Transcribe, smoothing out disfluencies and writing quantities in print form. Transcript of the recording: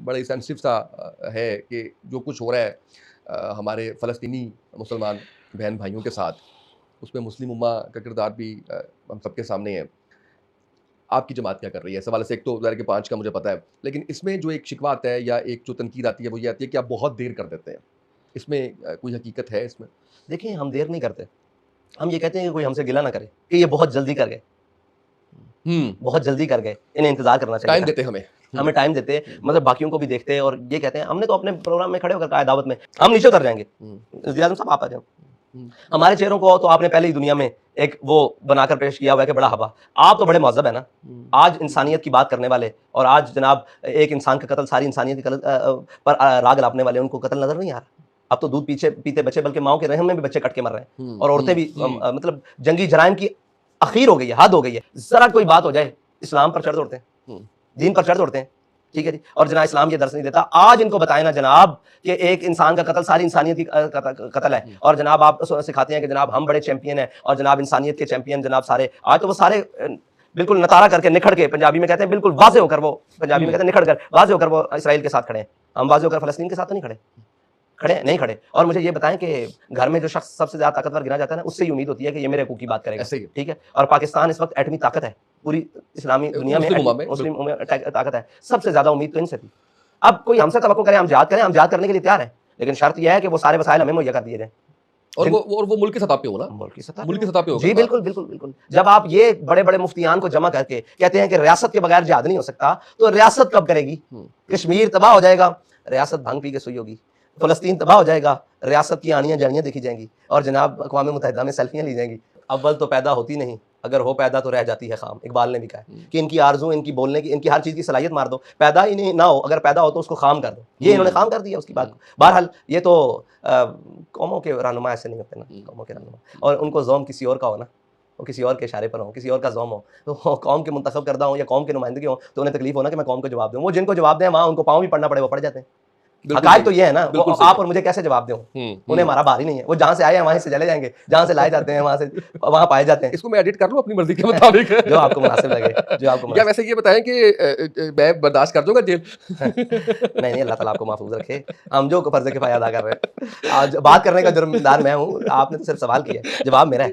بڑا ہی سینسٹیو سا ہے کہ جو کچھ ہو رہا ہے ہمارے فلسطینی مسلمان بہن بھائیوں کے ساتھ، اس میں مسلم امہ کا کردار بھی ہم سب کے سامنے ہے. آپ کی جماعت کیا کر رہی ہے اس حوالے سے؟ ایک تو ظاہر کہ 5 کا مجھے پتہ ہے، لیکن اس میں جو ایک شکوہ آتا ہے یا ایک جو تنقید آتی ہے وہ یہ آتی ہے کہ آپ بہت دیر کر دیتے ہیں. اس میں کوئی حقیقت ہے اس میں؟ دیکھیں ہم دیر نہیں کرتے، ہم یہ کہتے ہیں کہ کوئی ہم سے گلہ نہ کرے کہ یہ بہت جلدی کر گئے، بہت جلدی کر گئے، انہیں انتظار کرنا چاہیے. ٹائم دیتے ہمیں ٹائم دیتے، مطلب باقیوں کو بھی دیکھتے اور یہ کہتے ہیں. ہم نے تو اپنے پروگرام میں کھڑے ہو کر کہا دعوت میں ہم نیچے اتر جائیں گے، وزیر اعظم صاحب آپ آ جائیں. ہمارے چہروں کو تو آپ نے پہلے ہی دنیا میں ایک وہ بنا کر پیش کیا ہوا ہے کہ بڑا ہوا. آپ تو بڑے مہذب ہیں نا، آج انسانیت کی بات کرنے والے اور آج جناب ایک انسان کا قتل ساری انسانیت کے پر راگ لاپنے والے ان کو قتل نظر نہیں آ رہا. اب تو دودھ پیتے بچے بلکہ ماؤں کے رحم میں بھی بچے کٹ کے مر رہے ہیں، اور عورتیں بھی مطلب جنگی جرائم کی اخیر ہو گئی ہے، حد ہو گئی ہے. ذرا کوئی بات ہو جائے اسلام پر چڑھ دوڑتے ہیں، دین پر چڑھ دوڑتے ہیں. ٹھیک ہے جی، اور جناب اسلام یہ درس نہیں دیتا. آج ان کو بتائیں نا جناب کہ ایک انسان کا قتل ساری انسانیت کی قتل ہے، اور جناب آپ سکھاتے ہیں کہ جناب ہم بڑے چیمپئن ہیں اور جناب انسانیت کے چیمپئن جناب سارے. آج تو وہ سارے بالکل نتارا کر کے نکھڑ کے، پنجابی میں کہتے ہیں بالکل واضح ہو کر، وہ پنجابی میں کہتے ہیں نکھڑ کر واضح ہو کر وہ اسرائیل کے ساتھ کھڑے ہیں. ہم واضح ہو کر فلسطین کے ساتھ تو نہیں نہیں کھڑے. اور مجھے یہ بتائیں کہ گھر میں جو شخص سب سے زیادہ طاقتور گنا جاتا ہے نا، اس سے ہی امید ہوتی ہے کہ یہ میرے حقوق کی بات کرے گا. ٹھیک ہے، اور پاکستان اس وقت ایٹمی طاقت ہے پوری اسلامی دنیا میں، مسلم طاقت ہے. سب سے زیادہ امید تو ان سے تھی. اب کوئی ہم سے توقع کرے ہم جہاد کریں، ہم جہاد کرنے کے لیے تیار ہیں، لیکن شرط یہ ہے کہ وہ سارے وسائل ہمیں مہیا کر دیے جائیں. اور وہ ملک کی سطح پہ ہونا، ملک کی سطح پہ ہوگا. جی بالکل بالکل بالکل. جب آپ یہ بڑے بڑے مفتیان کو جمع کر کے کہتے ہیں کہ ریاست کے بغیر جہاد نہیں ہو سکتا، تو ریاست کب کرے گی؟ کشمیر تباہ ہو جائے گا، ریاست بھنگ پی کے سوئی ہوگی. فلسطین تباہ ہو جائے گا، ریاست کی آنیاں جڑیاں دیکھی جائیں گی، اور جناب اقوام متحدہ میں سیلفیاں لی جائیں گی. اول تو پیدا ہوتی نہیں، اگر ہو پیدا تو رہ جاتی ہے خام. اقبال نے بھی کہا ہے کہ ان کی آرزو، ان کی بولنے کی، ان کی ہر چیز کی صلاحیت مار دو. پیدا ہی نہیں نہ ہو، اگر پیدا ہو تو اس کو خام کر دو. یہ انہوں نے خام کر دیا اس کی بات کو. بہرحال یہ تو قوموں کے رہنما ایسے نہیں ہوتے نا، قوموں کے رہنما. اور ان کو زوم کسی اور کا ہو نا، وہ کسی اور کے اشارے پر ہوں، کسی اور کا زوم ہو، تو قوم کے منتخب کردہ ہوں یا قوم کے نمائندگی ہوں، تو انہیں تکلیف ہونا کہ میں قوم کو جواب دوں. وہ جن کو جواب دیں وہاں ان کو پاؤں بھی پڑنا پڑے، وہ پڑ جاتے ہیں. حقائق تو یہ ہے نا، آپ اور مجھے کیسے جواب دیں؟ انہیں ہمارا بار ہی نہیں ہے. وہ جہاں سے آئے ہیں وہیں سے چلے جائیں گے، جہاں سے لائے جاتے ہیں وہاں پائے جاتے ہیں. اس کو میں ایڈٹ کر لوں اپنی مرضی کے مطابق، جو آپ کو مناسب لگے، جو آپ کو. کیا ویسے یہ بتائیں کہ میں برداشت کر دوں گا جیل؟ نہیں، اللہ تعالیٰ آپ کو محفوظ رکھے. ہم جو فرض کفایہ ادا کر رہے ہیں، بات کرنے کا جرمدار میں ہوں، آپ نے تو صرف سوال کیا ہے، جواب میرا ہے.